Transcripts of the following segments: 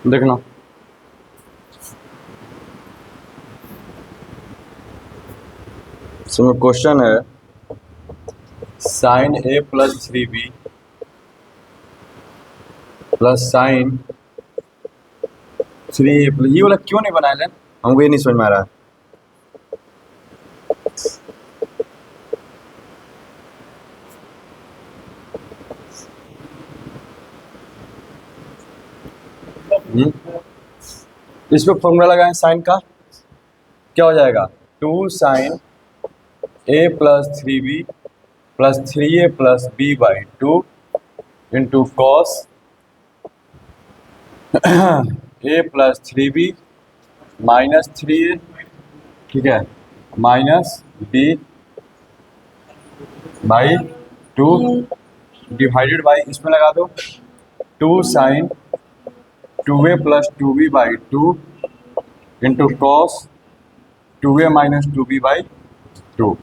देखना इसमें क्वेश्चन है sine A plus 3b plus sine 3a plus, ये वाला क्यों नहीं बनाया लेन, हमको ये नहीं समझ में आ रहा है। इस पे फॉर्मूला लगाएं साइन का, क्या हो जाएगा 2 sine A plus 3b plus 3a plus b by 2 into cos A plus 3b minus 3a, ठीक है, minus b by 2 divided by, इसमें लगा दो 2 sine 2a plus 2b by 2 into cos 2a minus 2b by 2।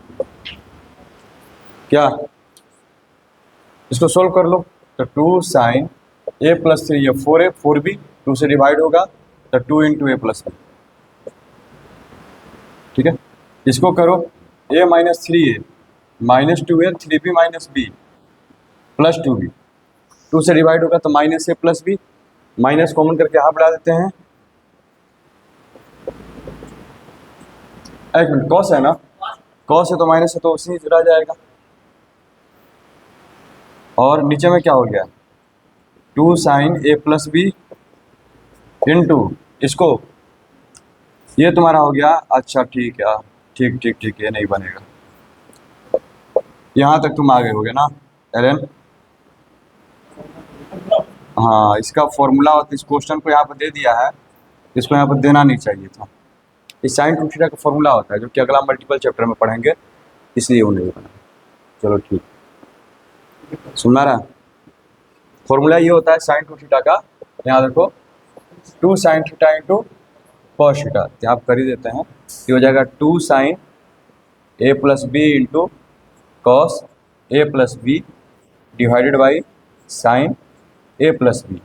क्या इसको solve कर लो, तो 2 sine A plus 3 ये 4a 4b 2 से डिवाइड होगा तो 2 इंटू ए प्लस बी, ठीक है। इसको करो a minus 3a minus 2a 3b minus b plus 2b 2 से डिवाइड होगा तो माइनस ए प्लस बी, माइनस कॉमन करके हाफ बढ़ा देते हैं। एक मिनट, कॉस है ना, कॉस है तो माइनस है तो उसी रह जाएगा। और नीचे में क्या हो गया 2 sine A plus B into इसको, ये तुम्हारा हो गया। अच्छा ठीक है, ठीक ठीक ठीक, ये नहीं बनेगा, यहाँ तक तुम आगे हो गए ना एलन। हाँ, इसका फॉर्मूला इस क्वेश्चन को यहाँ पर दे दिया है, इसको यहाँ पर देना नहीं चाहिए था। इस साइन टू थीटा का फॉर्मूला होता है जो कि अगला मल्टीपल चैप्टर में पढ़ेंगे, इसलिए वो नहीं बना। चलो ठीक, सुनना रहा, फॉर्मूला ये होता है साइन टू थीटा का, यहाँ देखो 2 sine theta into cos theta, आप कर ही देते हैं, ये हो जाएगा 2 sine A plus B into cos A plus B divided by sine A plus B,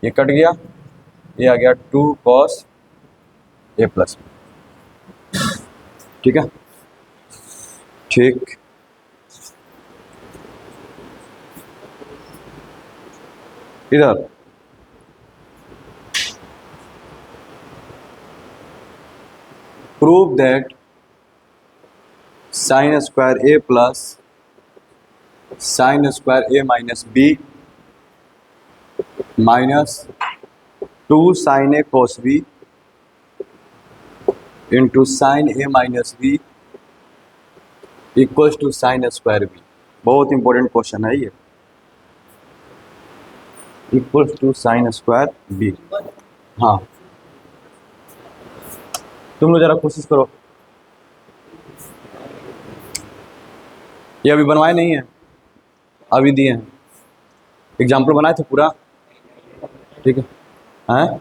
ये कट गया, ये आ गया 2 कॉस ए प्लस बी, ठीक है। ठीक, इधर prove that sine square A plus sine square A minus B minus 2 sine A cos B into sine A minus B equals to sine square B. बहुत important question है ये, equals to sine square B. हाँ, तुम लोग जरा कोशिश करो, ये अभी बनवाए नहीं है, अभी दिए हैं, एग्जाम्पल बनाए थे पूरा, ठीक है। हैं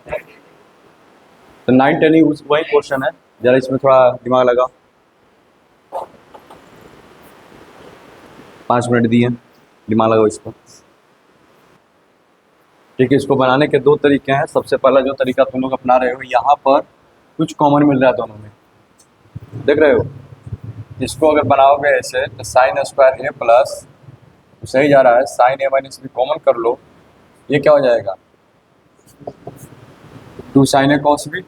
तो 9 10 ही वही क्वेश्चन है, जरा इसमें थोड़ा दिमाग लगाओ। 5 मिनट दिए, दिमाग लगाओ इस पर, ठीक है। इसको बनाने के 2 तरीके हैं। सबसे पहला जो तरीका तुम लोग अपना रहे हो, यहाँ पर कुछ कॉमन मिल रहा है दोनों में, देख रहे हो, इसको अगर बनाओगे ऐसे तो साइन स्क्वायर ए प्लस, तो सही जा रहा है, साइन ए माइनस बी कॉमन कर लो, ये क्या हो जाएगा 2 साइन ए कॉस बी,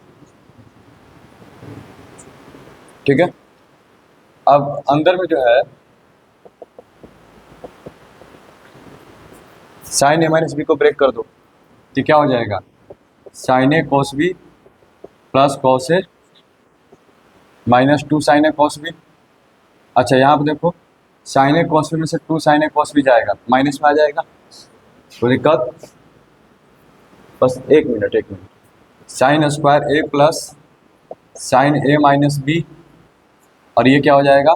ठीक है। अब अंदर में जो है साइन ए माइनस बी को ब्रेक कर दो, तो क्या हो जाएगा sine A cos B plus cos A minus 2 sine A cos B. अच्छा यहाँ पर देखो साइन ए कॉस बी में से 2 साइन ए कॉस बी जाएगा, माइनस में आ जाएगा, कोई दिक्कत, बस एक minute, sign square A plus sign A minus B, और ये क्या हो जाएगा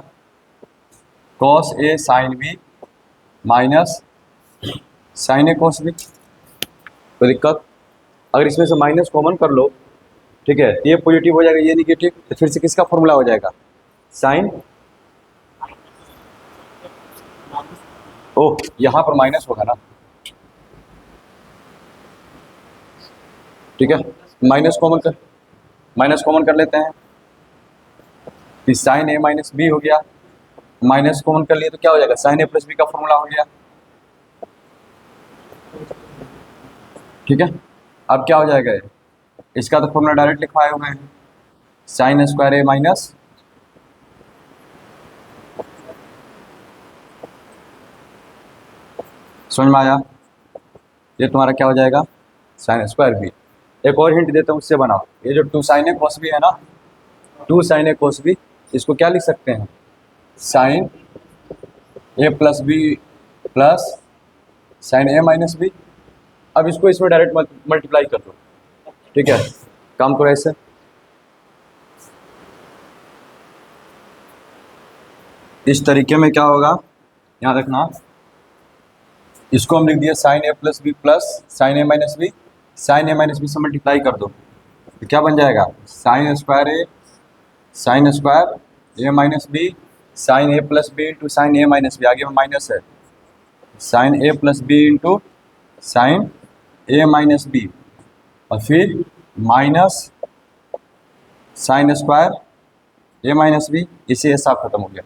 cos A sine B minus sign A cos B, कोई दिक्कत। अगर इसमें से माइनस कॉमन कर लो, ठीक है, ये पॉजिटिव हो जाएगा, ये निगेटिव, तो फिर से किसका फॉर्मूला हो जाएगा साइन, ओह यहाँ पर माइनस होगा ना, ठीक है, माइनस कॉमन कर लेते हैं, कि साइन ए माइनस बी हो गया, माइनस कॉमन कर लिए तो क्या हो जाएगा, साइन ए प्लस बी का फॉर्मूला हो गया। ठीक है, अब क्या हो जाएगा, इसका तो फॉर्मूला डायरेक्ट लिखवाए हुए हैं, साइन स्क्वायर ए माइनस समझ में आया, ये तुम्हारा क्या हो जाएगा, साइन स्क्वायर बी। एक और हिंट देता हूँ, उससे बनाओ, ये जो 2 साइन ए कॉस बी है ना, 2 साइन ए कॉस बी, इसको क्या लिख सकते हैं, sign A plus B plus sign A minus B. अब इसको इसमें डायरेक्ट मल्टीप्लाई कर दो। ठीक है, काम करो ऐसे, इस तरीके में क्या होगा, यहाँ रखना, इसको हम लिख दिया sign A plus B plus sign A minus B, sign A minus B से मल्टीप्लाई कर दो तो क्या बन जाएगा, sign square A minus B sign A plus B into sine A minus B, आगे में माइनस है, sine A plus B into sine A minus B, और फिर माइनस साइन स्क्वायर ए माइनस बी, इसे ये साफ खत्म हो गया।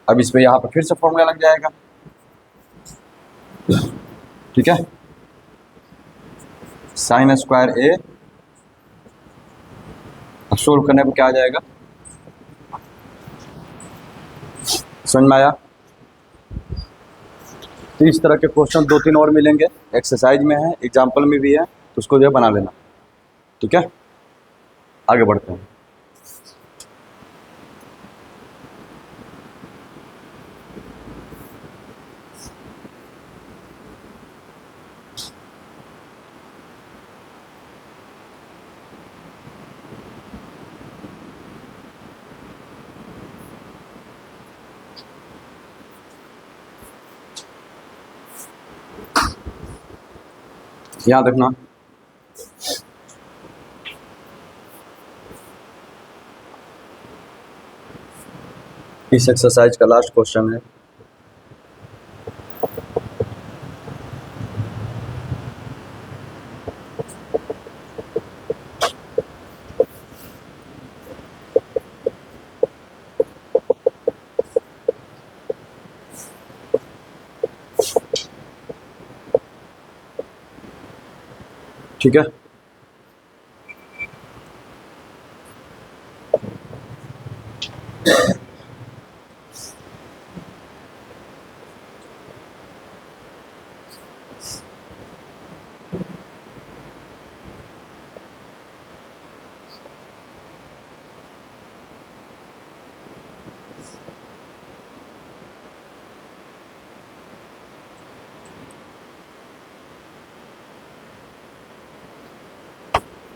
अब इस पर यहाँ पर फिर से फॉर्मूला लग जाएगा। ठीक है, साइन स्क्वायर ए, अब सोल्व करने पर क्या आ जाएगा, समझ में आया। तो इस तरह के क्वेश्चन 2-3 और मिलेंगे, एक्सरसाइज में है, एग्जाम्पल में भी है, तो उसको जो है बना लेना। ठीक है, आगे बढ़ते हैं। याद रखना, इस एक्सरसाइज का लास्ट क्वेश्चन है। ठीक है,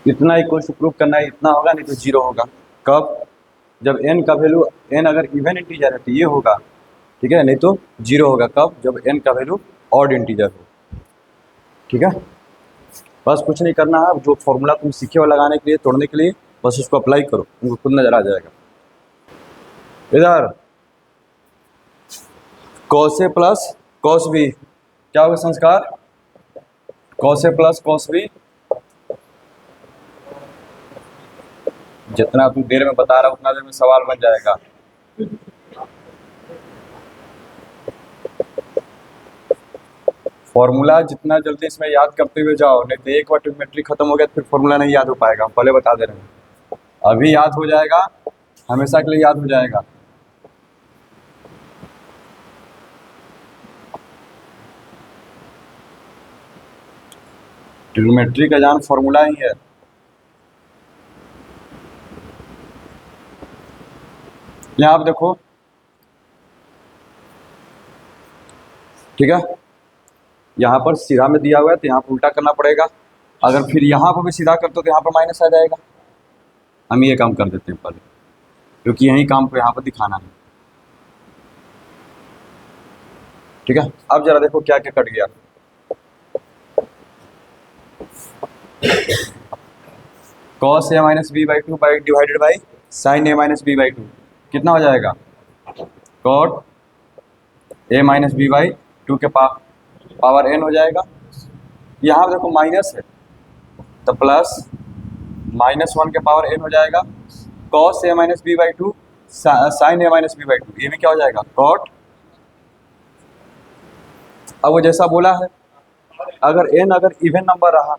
इतना इक्वल टू प्रूव करना है, इतना होगा, नहीं तो 0 होगा। कब, जब n का वैल्यू, n अगर इवन इंटीजर है तो ये होगा, ठीक है, नहीं तो 0 होगा। कब, जब n का वैल्यू ऑड इंटीजर हो। ठीक है, बस कुछ नहीं करना है, जो फॉर्मूला तुम सीखे हो लगाने के लिए, तोड़ने के लिए, बस उसको अप्लाई करो, तुमको खुद नजर आ जाएगा। इधर cos A plus cos B क्या होगा संस्कार, cos A plus cos B, जितना तुम देर में बता रहा उतना देर में सवाल बन जाएगा। फॉर्मूला जितना जल्दी इसमें याद करते हुए जाओ, नहीं तो एक बार ट्रिग्नोमेट्री खत्म हो गया तो फिर फॉर्मूला नहीं याद हो पाएगा। हम पहले बता दे रहे हैं, अभी याद हो जाएगा, हमेशा के लिए याद हो जाएगा। ट्रिग्नोमेट्री का जान फॉर्मूला ही है। यहाँ आप देखो, ठीक है, यहाँ पर सीधा में दिया हुआ है तो यहाँ पर उल्टा करना पड़ेगा। अगर फिर यहाँ पर भी सीधा करते तो यहाँ पर माइनस आ जाएगा। हम ये काम कर देते हैं पहले, क्योंकि यही काम को यहाँ पर दिखाना है। ठीक है, अब जरा देखो क्या क्या कट गया। Cos A minus B by two by divided by sine A minus B by two कितना हो जाएगा, cot A minus B by two के पावर एन हो जाएगा। यहाँ देखो माइनस है, तो प्लस -1 के पावर n हो जाएगा cos a minus B by two sine a minus B by two, ये भी क्या हो जाएगा cot। अब वो जैसा बोला है अगर अगर इवन नंबर रहा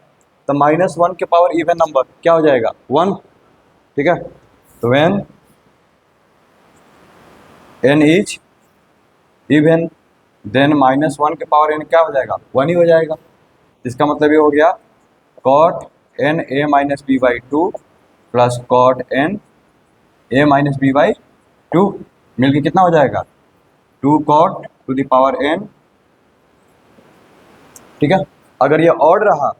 तो -1 के पावर इवन नंबर क्या हो जाएगा 1, ठीक है। तो when n is even then -1 के पावर n क्या हो जाएगा 1 ही हो जाएगा। इसका मतलब ये हो गया cot n a minus B by two plus cot n a minus B by two मिलकर कितना हो जाएगा 2 cot to the power n, ठीक है। अगर ये ऑड रहा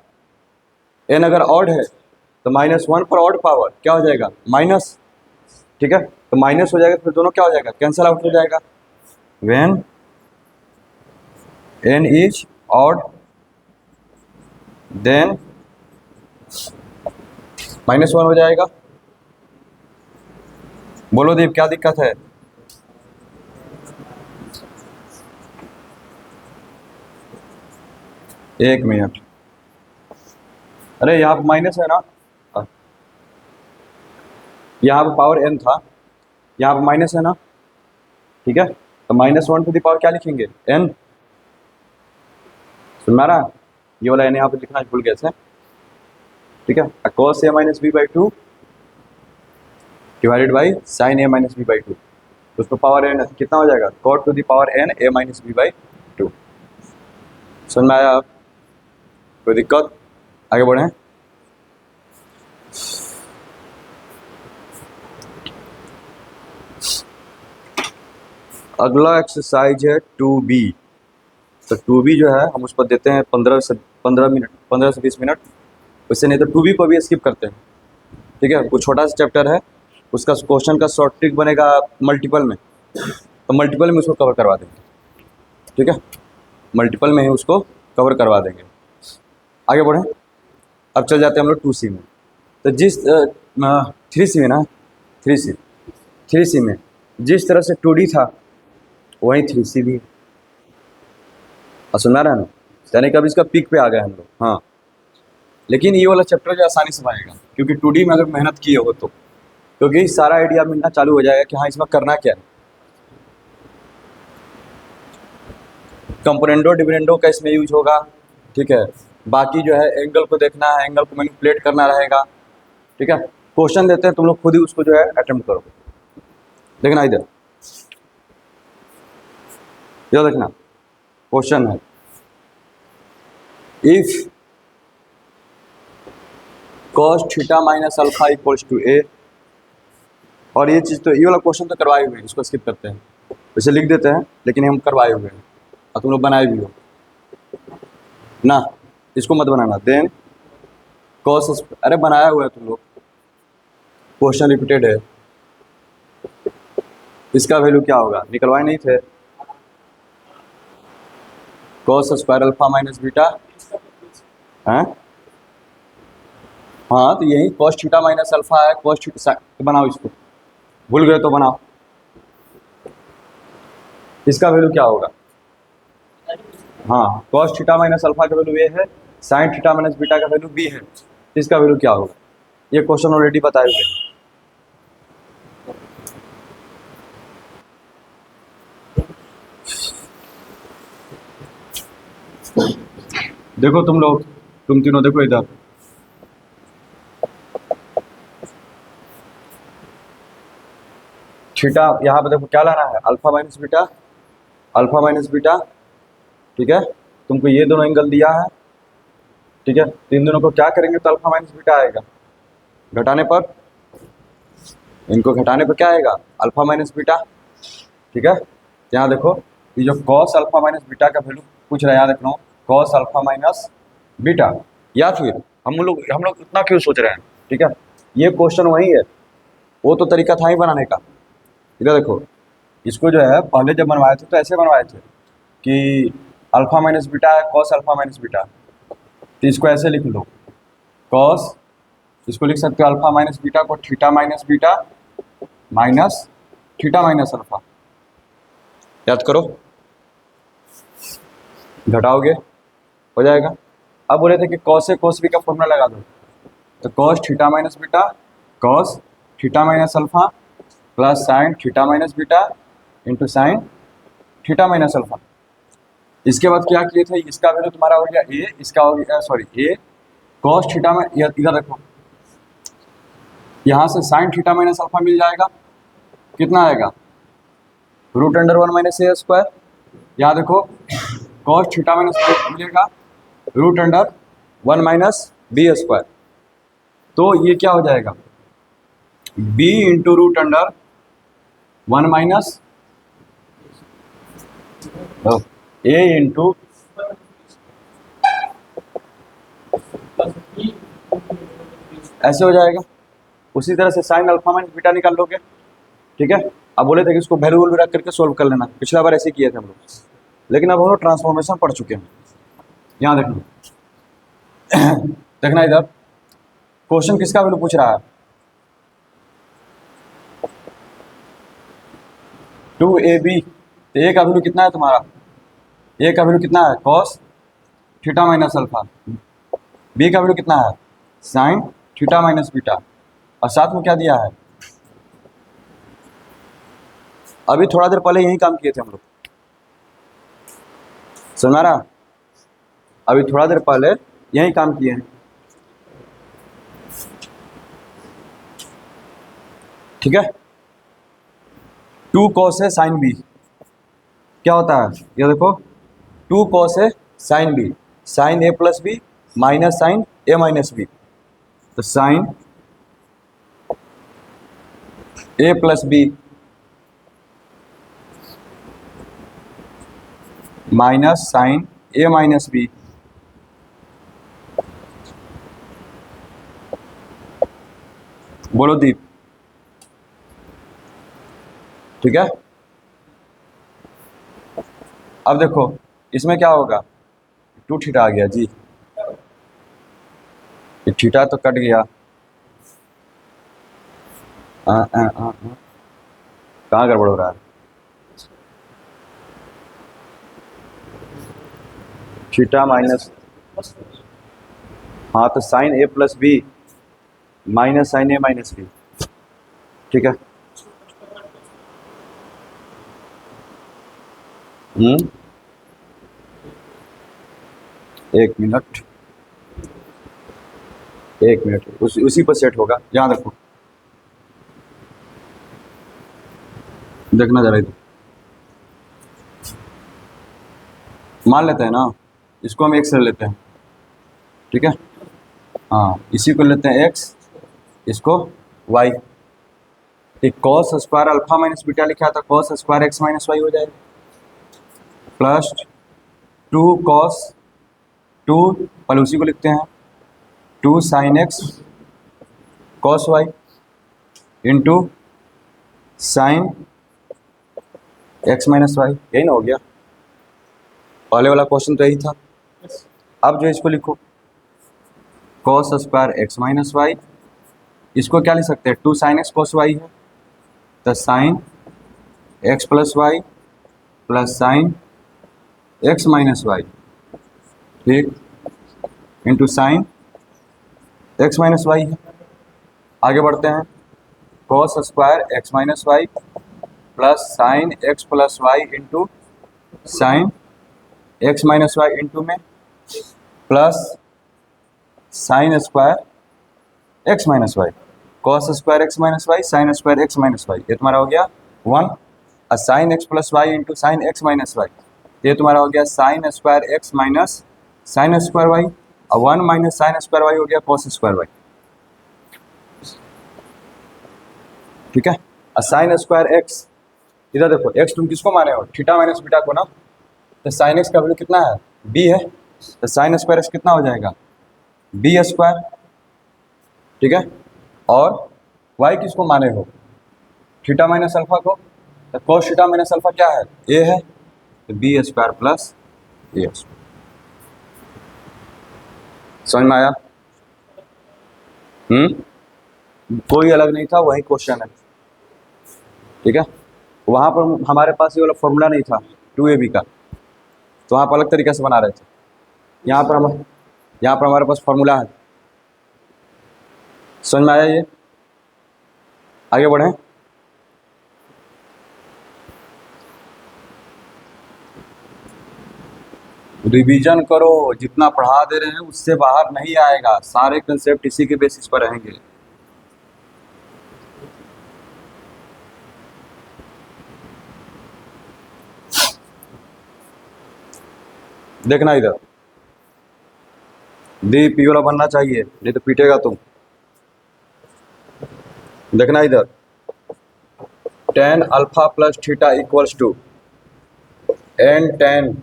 n अगर ऑड है तो -1 पर ऑड पावर क्या हो जाएगा माइनस, ठीक है। तो माइनस हो जाएगा तो फिर दोनों क्या हो जाएगा कैंसल आउट हो जाएगा। When n is odd then -1 हो जाएगा। बोलो दीप क्या दिक्कत है? एक मिनट, अरे यहाँ पर माइनस है ना, यहाँ पर पावर n था, यहाँ पर माइनस है ना, ठीक है। तो -1 टू द पावर क्या लिखेंगे n, सुन रहा, ये वाला n यहाँ पे लिखना भूल गए थे, ठीक है। cos a minus B by two divided by sine a minus B by two, उस पर पावर n कितना हो जाएगा cot to the power n a minus B by two. सुन में आया आप? कोई दिक्कत? आगे बढ़ें। अगला एक्सरसाइज है 2b। तो 2b जो है हम उस पर देते हैं 15 से 20 मिनट, उससे नहीं तो 2b को भी स्किप करते हैं, ठीक है। कुछ छोटा सा चैप्टर है, उसका क्वेश्चन का शॉर्ट ट्रिक बनेगा मल्टीपल में, तो मल्टीपल में उसको कवर करवा देंगे, ठीक है। मल्टीपल में ही उसको कवर करवा देंगे। आगे बढ़ें, अब चल जाते हैं हम लोग 2c में। तो जिस 3c में ना 3c में जिस तरह से 2d था वहीं 3c भी, सुना रहे हैं ना, यानी कि अब इसका पीक पे आ गए हम लोग। हाँ, लेकिन ये वाला चैप्टर जो आसानी से आएगा क्योंकि 2D में अगर मेहनत किए हो तो, क्योंकि सारा आइडिया मिलना चालू हो जाएगा कि हाँ इसमें करना क्या है। कंपोनेंडो डिविडेंडो का इसमें यूज होगा, ठीक है। बाकी जो है एंगल को देखना है, एंगल को मैनिपुलेट करना रहेगा, ठीक है। क्वेश्चन देते हैं, तुम लोग खुद ही उसको जो है अटेम्प्ट करो। देखना इधर, ये देखना क्वेश्चन है, if cos theta minus alpha equals to a, और ये चीज़ तो ये वाला क्वेश्चन तो करवाए हुए हैं, इसको स्किप करते हैं, इसे लिख देते हैं, लेकिन हम करवाए हुए हैं और तुम लोग बनाए भी हो ना, इसको मत बनाना। देन cos, अरे बनाया हुआ है तुम लोग, क्वेश्चन रिपीटेड है, इसका वैल्यू क्या होगा निकलवाए नहीं थे, cos square alpha minus beta है, हाँ तो यही cos थीटा माइनस अल्फा है, cos थीटा, बनाओ इसको, भूल गए तो बनाओ, इसका वैल्यू क्या होगा, हाँ cos थीटा माइनस अल्फा का वैल्यू ये है, sin थीटा माइनस बीटा का वैल्यू b है, इसका वैल्यू क्या होगा, ये क्वेश्चन ऑलरेडी बताए हुए हैं। देखो तुम लोग, तुम तीनों देखो इधर, थीटा यहाँ पे देखो क्या लाना है alpha minus beta, alpha minus beta, ठीक है। तुमको ये दोनों एंगल दिया है, ठीक है। तो इन दोनों को क्या करेंगे तो अल्फा माइनस बीटा आएगा, घटाने पर, इनको घटाने पर क्या आएगा अल्फा माइनस बीटा, ठीक है। यहाँ देखो ये जो cos अल्फा माइनस बीटा का वैल्यू पूछ रहा है, यहाँ देख लो cos अल्फा माइनस बीटा, या फिर हम लोग इतना क्यों सोच रहे हैं, ठीक है। ये क्वेश्चन वही है, वो तो तरीका था ही बनाने का। इधर देखो, इसको जो है पहले जब बनवाए थे तो ऐसे बनवाए थे कि अल्फा माइनस बीटा है cos अल्फा माइनस बीटा, तो इसको ऐसे लिख लो cos, इसको लिख सकते हो अल्फा माइनस बीटा को theta minus beta minus theta minus alpha, याद करो, घटाओगे हो जाएगा। अब बोले थे कि cos a cos b का फॉर्मूला लगा दो, तो cos theta minus beta, cos theta minus alpha plus sign theta minus beta into sine theta minus alpha. इसके बाद क्या किए थे, इसका वैल्यू तुम्हारा हो गया ए, इसका हो गया सॉरी ए कॉस थीटा में, इधर देखो यहाँ से साइन थीटा माइनस अल्फा मिल जाएगा, कितना आएगा root under 1 minus A square. यहाँ देखो कॉस थीटा माइनस मिलेगा root under 1 minus B square. तो ये क्या हो जाएगा b into root under 1 minus A into ऐसे हो जाएगा। उसी तरह से साइन अल्फा माइनस बीटा निकाल लोगे, ठीक है। अब बोले थे कि इसको वैल्यू वैल्यू रख करके सोल्व कर लेना, पिछला बार ऐसे किए थे हम लोग, लेकिन अब हम लोग ट्रांसफॉर्मेशन पढ़ चुके हैं। यहाँ देखना देखना इधर क्वेश्चन किसका वैल्यू पूछ रहा है, 2ab। तो ए का वैल्यू कितना है तुम्हारा, ए का वैल्यू कितना है cos theta minus alpha, B का वैल्यू कितना है साइन थीटा माइनस बीटा, और साथ में क्या दिया है, अभी थोड़ा देर पहले यही काम किए थे हम लोग, समझ रहा, अभी थोड़ा देर पहले यही काम किए हैं, ठीक है। 2 कॉस है साइन बी क्या होता है, ये देखो 2 कॉस है sine B, sign A plus B minus sign A minus B. तो sign A plus B minus sign A minus B, बोलो दीप, ठीक है। अब देखो इसमें क्या होगा, 2 थीटा आ गया जी, ये थीटा तो कट गया, कहाँ गड़बड़ हो रहा है, थीटा माइनस, हाँ तो sign A plus B minus sign A minus B, ठीक है। एक मिनट उसी पर सेट होगा, याद रखो, देखना जरा इधर, मान लेते हैं ना, इसको हम x ले लेते हैं, ठीक है, हाँ इसी को लेते हैं x, इसको y, एक cos square alpha minus beta लिखा था, cos square x minus Y हो जाएगा, प्लस 2 कॉस 2 पहले उसी को लिखते हैं 2 sine X cos Y into sine x minus Y, यही ना हो गया, पहले वाला क्वेश्चन तो यही था। अब जो इसको लिखो cos square x minus Y, इसको क्या लिख सकते हैं 2 साइन एक्स कॉस वाई है, तो sine x plus y plus sine x minus y, ठीक, into sine x minus y है। आगे बढ़ते हैं, cos square x minus y plus sine x plus y into sine x minus y into में plus sine square x minus y, cos square x minus y sine square x minus y, ये तुम्हारा हो गया 1, और sine x plus y into sine x minus y, ये तुम्हारा हो गया sine square x minus sine square Y, और 1 माइनस साइन स्क्वायर वाई हो गया कॉस स्क्वायर वाई, ठीक है। और साइन स्क्वायर एक्स, इधर देखो एक्स तुम किसको माने हो, थीटा माइनस बीटा को ना, तो साइन एक्स का वैल्यू कितना है बी है, तो साइन स्क्वायर एक्स कितना हो जाएगा बी स्क्वायर, ठीक है। और वाई किसको माने हो थीटा माइनस अल्फा को, तो कॉस थीटा माइनस अल्फा क्या है ए है, तो बी स्क्वायर प्लस ए स्क्वायर, समझ में आया, कोई अलग नहीं था, वही क्वेश्चन है, ठीक है। वहाँ पर हमारे पास ये वाला फॉर्मूला नहीं था 2ab का, तो वहाँ पर अलग तरीके से बना रहे थे, यहाँ पर हमारे पास फॉर्मूला है, समझ में आया ये? आगे बढ़ें। रिवीजन करो, जितना पढ़ा दे रहे हैं उससे बाहर नहीं आएगा, सारे कंसेप्ट इसी के बेसिस पर रहेंगे। देखना इधर, दी पी वाला बनना चाहिए, नहीं तो पीटेगा तुम। देखना इधर, tan alpha plus theta equals to n tan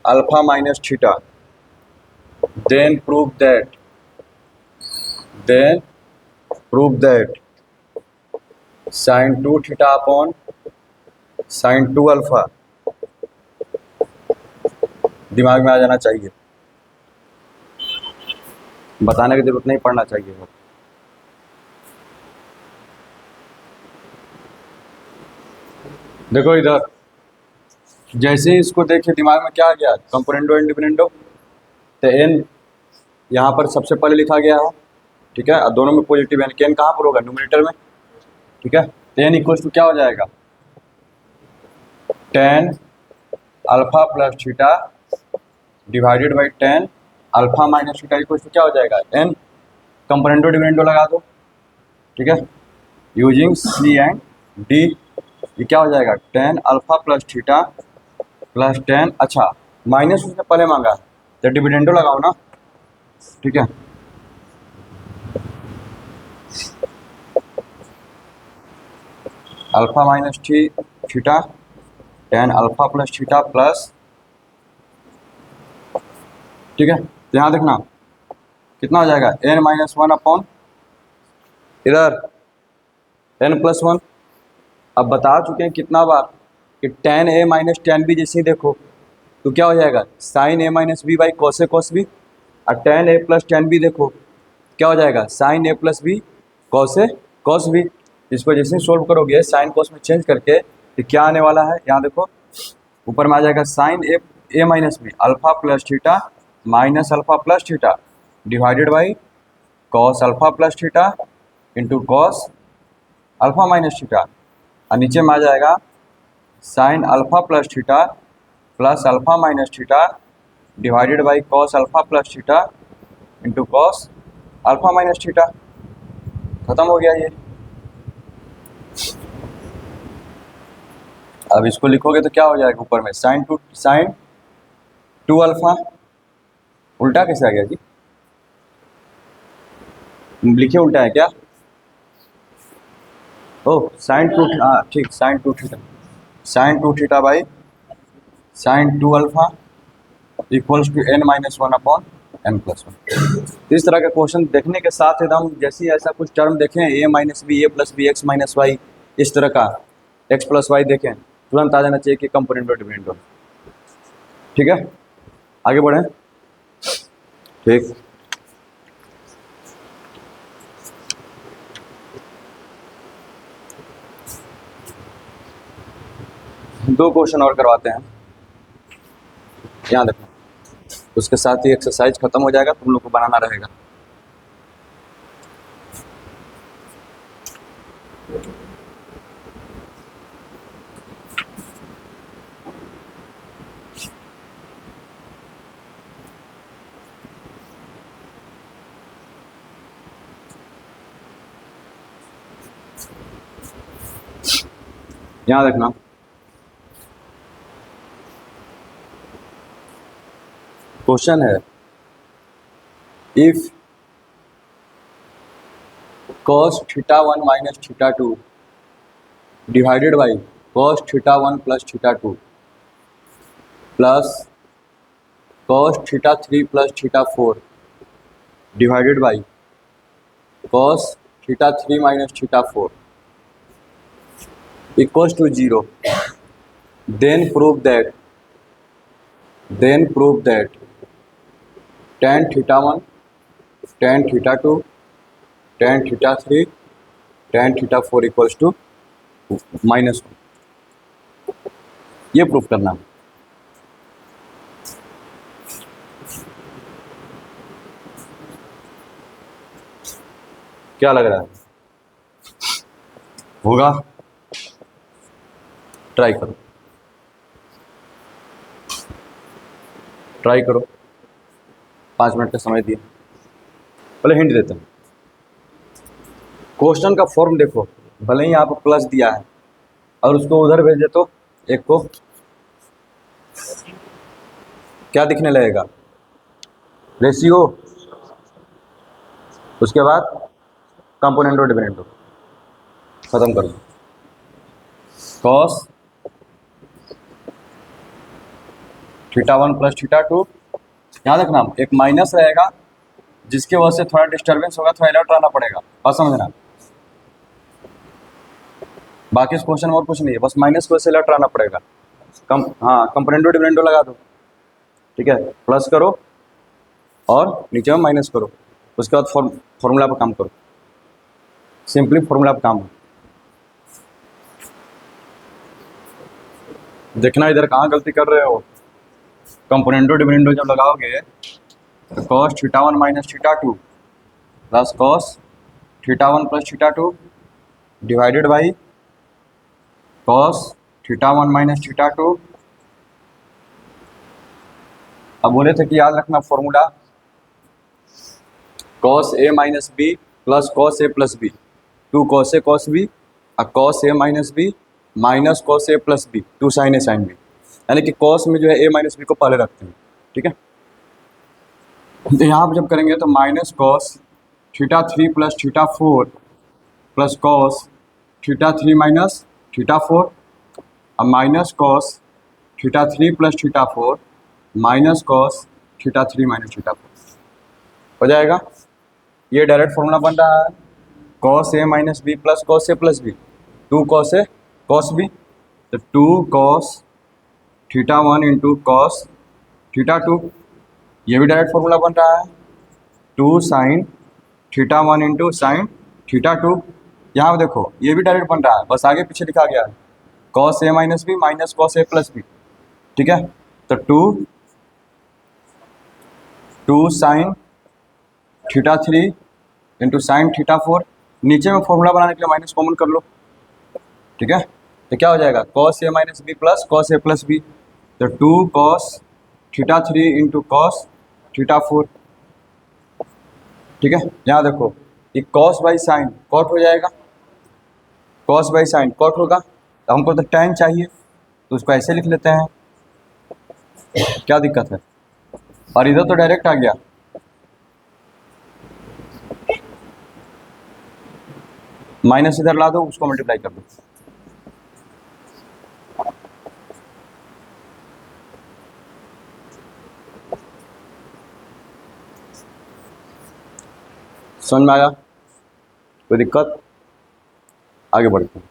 alpha minus theta, then prove that sin 2 theta upon sin 2 alpha, दिमाग में आ जाना चाहिए, बताने की जरूरत नहीं, पढ़ना चाहिए। देखो इधर, जैसे ही इसको देखे दिमाग में क्या आ गया, कंपोनेंडो एंड डिपेंडेंडो, तो n यहाँ पर सबसे पहले लिखा गया है, ठीक है, और दोनों में पॉजिटिव यानी कि n कहाँ पर होगा, न्यूमरेटर में, ठीक है। तो n इक्वल्स टू क्या हो जाएगा, tan alpha plus theta divided by tan alpha minus theta equals to क्या हो जाएगा, n कंपोनेंडो डिपेंडेंडो लगा दो, ठीक है, यूजिंग C एंड D, ये क्या हो जाएगा, tan alpha plus theta plus tan, अच्छा माइनस उसने पहले मांगा है तो डिविडेंडो लगाओ ना, ठीक है। Alpha minus theta tan alpha plus theta plus, ठीक है। तो यहाँ देखना कितना हो जाएगा, n माइनस वन अपॉन इधर n प्लस वन। अब बता चुके हैं कितना बार कि tan a minus tan b जैसे ही देखो तो क्या हो जाएगा, sine a minus B by cos A cos B, और tan a plus tan b देखो क्या हो जाएगा, sine a plus B cos A cos B. इसको जैसे ही सोल्व करोगे साइन कॉस में चेंज करके तो क्या आने वाला है, यहाँ देखो ऊपर में आ जाएगा sine A minus B alpha plus theta minus alpha plus theta divided by cos alpha plus theta into cos alpha minus theta, और नीचे में आ जाएगा sine alpha plus theta plus alpha minus theta divided by cos alpha plus theta into cos alpha minus theta. खत्म हो गया ये। अब इसको लिखोगे तो क्या हो जाएगा, ऊपर में साइन टू अल्फा, उल्टा कैसे आ गया जी, लिखे उल्टा है क्या, ओह साइन टू, हाँ ठीक, sine two theta by sine two alpha equals to n minus one upon n plus one. इस तरह का क्वेश्चन देखने के साथ एकदम जैसे ही ऐसा कुछ टर्म देखें a minus B A plus B X minus Y, इस तरह का x प्लस वाई देखें तुरंत आ जाना चाहिए कि कंपोनेंट और डिपेंडेंट हो, ठीक है। आगे बढ़ें, ठीक, दो क्वेश्चन और करवाते हैं, यहाँ देखो, उसके साथ ही एक्सरसाइज खत्म हो जाएगा, तुम लोग को बनाना रहेगा। यहाँ देखना, क्वेश्चन है if cos theta one minus theta two divided by cos theta one plus theta two plus cos theta three plus theta four divided by cos theta three minus theta four equals to 0, then prove that tan theta one tan theta two tan theta three tan theta four equals to minus one, ये proof करना है। क्या लग रहा है? होगा? Try करो, try करो। 5 मिनट का समय दिया। पहले हिंट देते हैं। क्वेश्चन का फॉर्म देखो, भले ही यहाँ पर प्लस दिया है और उसको उधर भेज दे तो एक को क्या दिखने लगेगा? रेशियो, उसके बाद कंपोनेंटो डिविडेंडो, खत्म कर दो। कॉस थीटा 1 प्लस थीटा 2, यहाँ देखना एक माइनस रहेगा जिसकी वजह से थोड़ा डिस्टर्बेंस होगा, थोड़ा अलर्ट रहना पड़ेगा, बस समझना। बाकी इस क्वेश्चन में और कुछ नहीं है, बस माइनस की वजह से अलर्ट रहना पड़ेगा। हाँ, कंपोनेंटो डिविडेंडो लगा दो, ठीक है। प्लस करो और नीचे में माइनस करो, उसके बाद फॉर्मूला पर काम करो, सिंपली फॉर्मूला पर काम हो। देखना इधर कहाँ गलती कर रहे हो। कंपोनेंटो डिविडेंडो जब लगाओगे तो cos theta 1 minus theta 2 plus cos theta 1 plus theta 2 divided by cos theta 1 minus theta 2। अब बोले थे कि याद रखना formula cos A minus b plus cos A plus B, 2 cos A cos B और cos A minus B minus cos A plus B, 2 sine A sine B, यानी कि cos में जो है ए माइनस बी को पहले रखते हैं, ठीक है। तो यहाँ पर जब करेंगे तो minus cos theta 3 plus theta 4 plus cos theta 3 minus theta 4 और minus cos theta 3 plus theta 4 minus cos theta 3 minus theta 4 हो जाएगा। ये डायरेक्ट फॉर्मूला बन रहा है cos A minus b plus cos A plus B, 2 cos A cos B, तो 2 cos theta 1 into cos theta 2, ये भी डायरेक्ट फॉर्मूला बन रहा है 2 sine theta 1 into sine theta 2। यहाँ देखो ये भी डायरेक्ट बन रहा है, बस आगे पीछे लिखा गया है cos A minus B minus cos A plus B, ठीक है। तो 2 sine theta 3 into sine theta 4, नीचे में फॉर्मूला बनाने के लिए माइनस कॉमन कर लो, ठीक है। तो क्या हो जाएगा cos A minus b plus cos A plus B, तो 2 cos theta 3 into cos theta 4, ठीक है। यहाँ देखो ये कॉस बाई साइन कॉट हो जाएगा, कॉस बाई साइन कॉट होगा, तो हमको तो tan चाहिए तो उसको ऐसे लिख लेते हैं, क्या दिक्कत है। और इधर तो डायरेक्ट आ गया, माइनस इधर ला दो, उसको मल्टीप्लाई कर दो। समझ में आया? कोई दिक्कत? आगे बढ़ते हैं।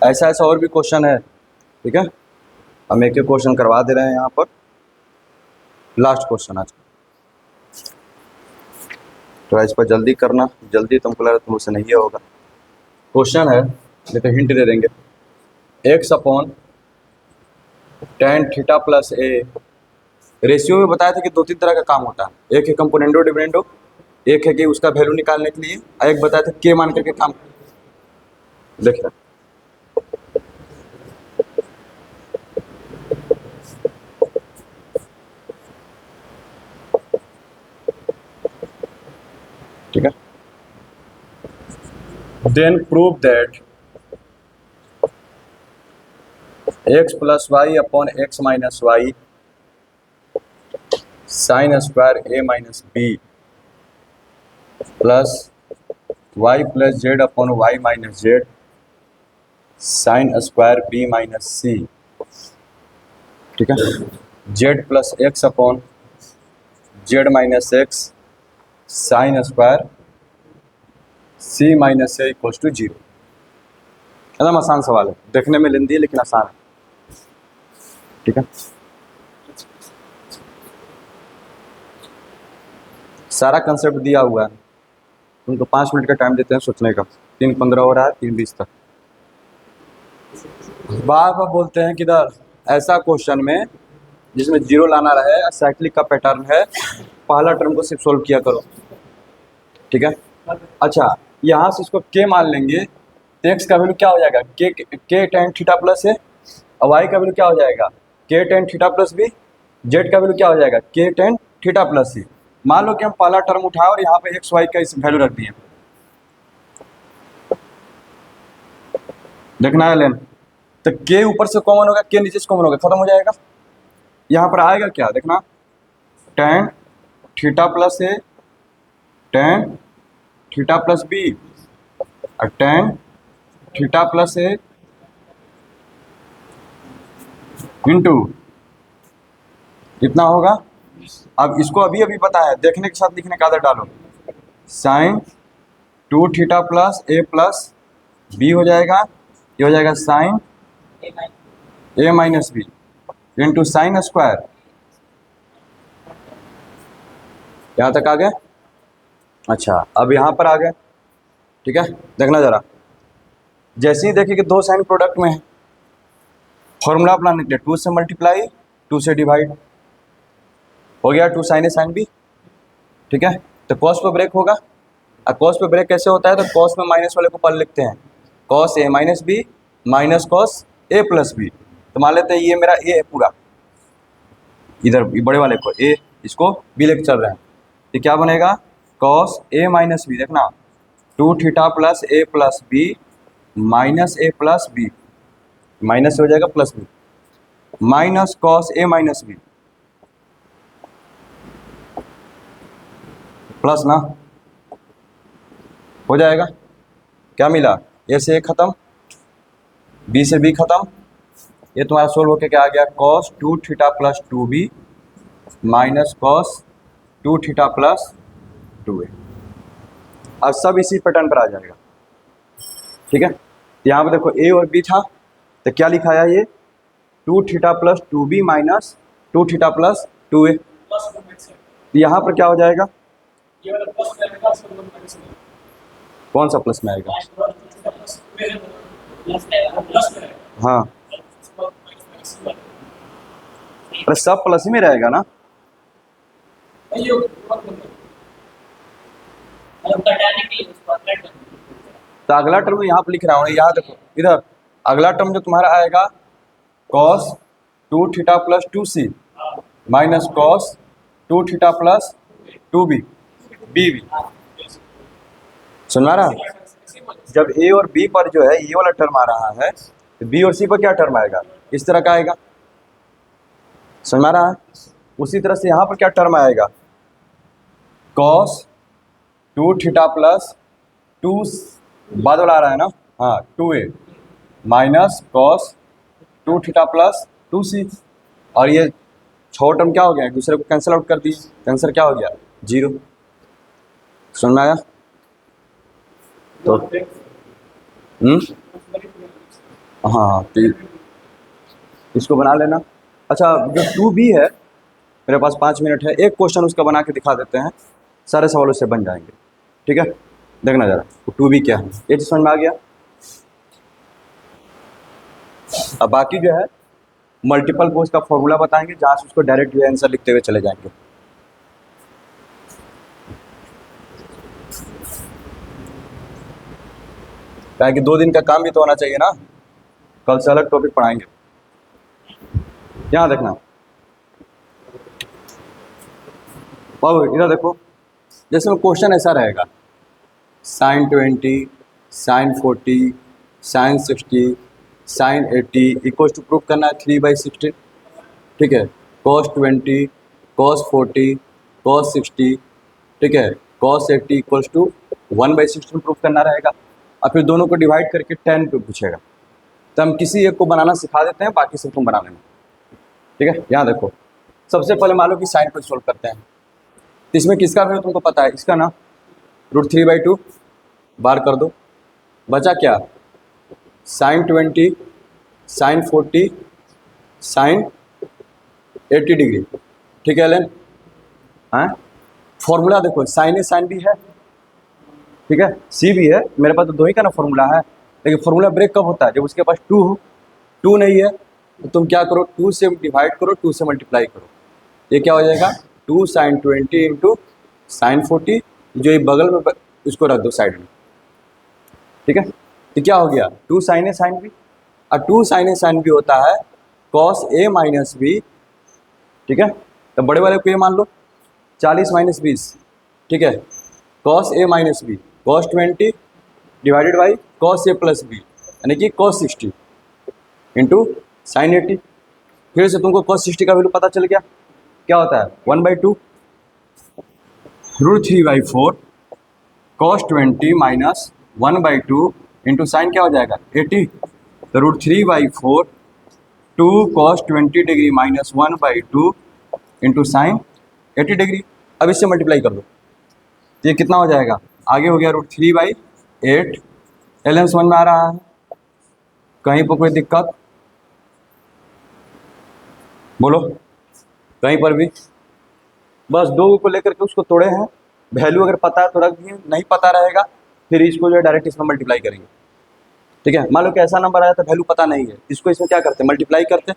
ऐसा ऐसा और भी क्वेश्चन है, ठीक है। हम एक एक क्वेश्चन करवा दे रहे हैं यहाँ पर। लास्ट क्वेश्चन आज, तो इस पर जल्दी करना, जल्दी तुमको लग रहा है तुमसे नहीं होगा। क्वेश्चन है, नहीं तो हिंट दे देंगे, x upon tan theta plus a. Ratio में बताया था कि 2-3 तरह का काम होता है, एक है कंपोनेंटो डिविडेंडो, एक है कि उसका वैल्यू निकालने के लिए, और एक बताया था के मान करके काम। देख रहे ठीक है। Then prove that x plus y upon x minus y sine square A minus b plus y plus z upon y minus z sine square b minus c, ठीक है। Z plus x upon z minus x sine square c minus a equals to 0। एकदम आसान सवाल है, देखने में लेंदी है लेकिन आसान है, ठीक है। सारा कंसेप्ट दिया हुआ है, उनको 5 मिनट का टाइम देते हैं सोचने का। 3:15 हो रहा है, 3:20 तक। बार बार बोलते हैं कि इधर ऐसा क्वेश्चन में जिसमें जीरो लाना रहे, साइक्लिक का पैटर्न है, पहला टर्म को सिर्फ सोल्व किया करो, ठीक है। अच्छा, यहाँ से इसको के मान लेंगे तो एक्स का वैल्यू क्या हो जाएगा, के टेन थीटा प्लस है, और वाई का वैल्यू क्या हो जाएगा, K tan theta plus B, Z का वैल्यू क्या हो जाएगा, के टेन थीटा प्लस सी। मान लो कि हम पहला टर्म उठाए और यहाँ पे एक्स वाई का इस वैल्यू रख दिए, देखना है लेन, तो के ऊपर से कॉमन होगा, के नीचे से कॉमन होगा, खत्म हो जाएगा। यहाँ पर आएगा क्या, देखना, टेन थीटा प्लस ए, टेन थीटा प्लस बी, और टेन थीटा प्लस ए इंटू कितना होगा। अब इसको अभी अभी पता है, देखने के साथ लिखने का आदत डालो, sine 2 theta plus a plus b हो जाएगा, ये हो जाएगा साइन ए minus b into sine square. यहाँ तक आ गए। अच्छा, अब यहाँ पर आ गए, ठीक है। देखना जरा, जैसे ही देखिए कि दो साइन प्रोडक्ट में है, फॉर्मूला अपना निकले, 2 से मल्टीप्लाई 2 से डिवाइड हो गया, 2 साइन ए साइन बी, ठीक है। तो कॉस पे ब्रेक होगा, और कॉस पे ब्रेक कैसे होता है, तो कॉस में माइनस वाले को पढ़ लिखते हैं, cos A minus B minus cos A plus B. तो मान लेते हैं ये मेरा ए है पूरा, इधर बड़े वाले को ए, इसको बी लेके चल रहे हैं, तो क्या बनेगा, कॉस ए माइनस बी, देखना 2 theta plus a plus B minus A plus B, minus हो जाएगा plus B, minus cos A minus b plus ना, हो जाएगा। क्या मिला, ए से ए खत्म, बी से बी खत्म, ये तुम्हारा सोल्व होके क्या आ गया, cos 2 theta plus 2b minus cos 2 theta plus 2a। अब सब इसी पैटर्न पर आ जाएगा, ठीक है। यहाँ पे देखो ए और बी था, तो क्या लिखा है ये, 2 theta plus 2b minus 2 theta plus 2a। यहाँ पर क्या हो जाएगा, कौन सा प्लस में आएगा, हाँ, अरे सब प्लस ही में रहेगा ना, तो अगला टर्म यहाँ पर लिख रहा हूँ, यहाँ देखो इधर अगला टर्म जो तुम्हारा आएगा, cos 2 theta plus 2c minus cos 2 theta plus 2b, बी भी सुन रहा है। जब ए और बी पर जो है ये वाला टर्म आ रहा है, तो बी और सी पर क्या टर्म आएगा, इस तरह का आएगा, समझ रहा है। उसी तरह से यहाँ पर क्या टर्म आएगा, कॉस 2 थीटा प्लस 2 बाद वाला आ रहा है ना, हाँ 2a minus cos 2 theta plus 2c, और ये 6 टर्म क्या हो गया, एक दूसरे को कैंसिल आउट कर दी, आंसर क्या हो गया, 0। समझ में आया, तो हाँ, तो इसको बना लेना। अच्छा, जो 2b है, मेरे पास 5 मिनट है, एक क्वेश्चन उसका बना के दिखा देते हैं, सारे सवालों से बन जाएंगे, ठीक है। देखना जरा, तो 2b क्या है, ये समझ में आ गया। अब बाकी जो है मल्टीपल को उसका फॉर्मूला बताएंगे, जहाँ से उसको डायरेक्ट जो है आंसर लिखते हुए चले जाएंगे। क्या कि 2 दिन का काम भी तो होना चाहिए ना, कल से अलग टॉपिक पढ़ाएंगे। यहाँ देखना, अब इधर देखो, जैसे में क्वेश्चन ऐसा रहेगा, sine 20 sine 40 sine 60 sine 80 equal to proof करना है 3/16, ठीक है। कॉस 20 कॉस 40 कॉस 60, ठीक है, कॉस 80 इक्वल्स टू 1/16 प्रूफ करना रहेगा, और फिर दोनों को डिवाइड करके 10 पे पूछेगा। तो हम किसी एक को बनाना सिखा देते हैं, बाकी सब तुम बना लेना, ठीक है। यहाँ देखो, सबसे पहले मान लो कि साइन को सोल्व करते हैं, तो इसमें किसका वैल्यू तुमको पता है, इसका ना √3/2 बार कर दो, बचा क्या, साइन 20 साइन 40 साइन 80 डिग्री, ठीक है लेन। हाँ, फॉर्मूला देखो, साइन ए साइन बी है, ठीक है, सी भी है, मेरे पास तो दो ही का ना फॉर्मूला है, लेकिन फॉर्मूला ब्रेक कब होता है, जब उसके पास टू नहीं है, तो तुम क्या करो, 2 से डिवाइड करो, 2 से मल्टीप्लाई करो, ये क्या हो जाएगा 2 sin 20 इंटू साइन 40, जो ये बगल में उसको रख दो साइड में, ठीक है। तो क्या हो गया 2 sin A sin B, और 2 sin A sin B होता है cos A माइनस बी, ठीक है। तो बड़े वाले को ये मान लो 40 माइनस 20, ठीक है, cos A minus B, cos 20 divided by cos A plus B, यानी कि cos 60 इंटू साइन 80। फिर से तुमको cos 60 का वैल्यू पता चल गया, क्या होता है 1/2 √3/4 cos 20 माइनस 1/2 इंटू साइन क्या हो जाएगा 80, तो √3/4 2 cos 20 degree minus 1/2 into sine 80 degree. अब इससे मल्टीप्लाई कर दो, तो ये कितना हो जाएगा, आगे हो गया √3/8। एलएन समझ में आ रहा है, कहीं पर कोई दिक्कत बोलो, कहीं पर भी, बस दो को लेकर के उसको तोड़े हैं, वैल्यू अगर पता है तो रख दिए, नहीं पता रहेगा फिर इसको जो है डायरेक्ट इसमें मल्टीप्लाई करेंगे, ठीक है। मान लो कि ऐसा नंबर आया था वैल्यू पता नहीं है, इसको इसमें क्या करते हैं मल्टीप्लाई करते,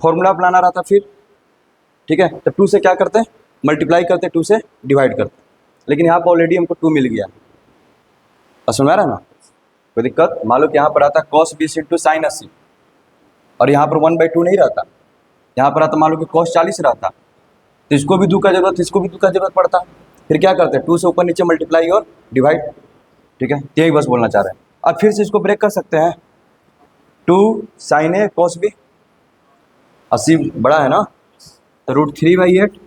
फॉर्मूला बनाना रहता फिर, ठीक है। तो 2 से क्या करते हैं मल्टीप्लाई करते, 2 से डिवाइड करते, लेकिन यहाँ पर ऑलरेडी हमको 2 मिल गया, और सुन रहा है ना, कोई दिक्कत। मान लो कि यहाँ पर आता cos 20 इंटू साइन 80, और यहाँ पर 1/2 नहीं रहता, यहाँ पर आता मान लो कि cos 40 रहता, तो इसको भी 2 का जरूरत, इसको भी 2 का जरूरत पड़ता, फिर क्या करते हैं 2 से ऊपर नीचे मल्टीप्लाई और डिवाइड, ठीक है। यही बस बोलना चाह रहे हैं। अब फिर से इसको ब्रेक कर सकते हैं, 2 sin A cos B, 80 बड़ा है ना, तो √3/8,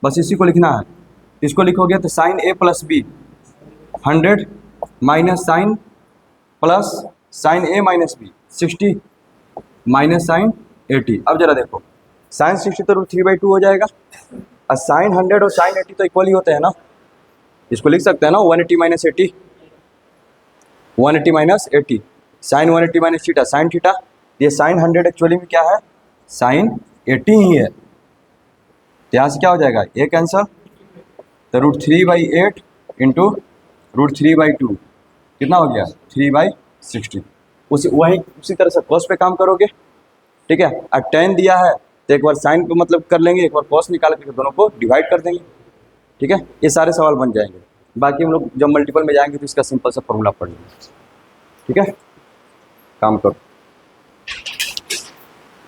बस इसी को लिखना है, इसको लिखोगे तो sine A plus B 100 minus sine plus sine A minus B 60 minus sine 80। अब जरा देखो साइन 60 तो √3/2 हो जाएगा, और साइन 100 और साइन 80 तो इक्वल ही होते हैं ना, इसको लिख सकते हैं ना 180 minus 80, 180 minus 80, sine 180 minus theta sine theta, ये साइन 100 एक्चुअली में क्या है साइन 80 ही है, तो यहाँ से क्या हो जाएगा ये कैंसर, तो √3/8 इंटू √3/2 कितना हो गया 3/60। उसी तरह से कॉस पे काम करोगे, ठीक है। और tan दिया है तो एक बार साइन पे मतलब कर लेंगे, एक बार कॉस निकाल के दोनों को डिवाइड कर देंगे, ठीक है। ये सारे सवाल बन जाएंगे, बाकी हम लोग जब मल्टीपल में जाएंगे तो इसका सिंपल सा फॉर्मूला पढ़ लेंगे, ठीक है। काम करो।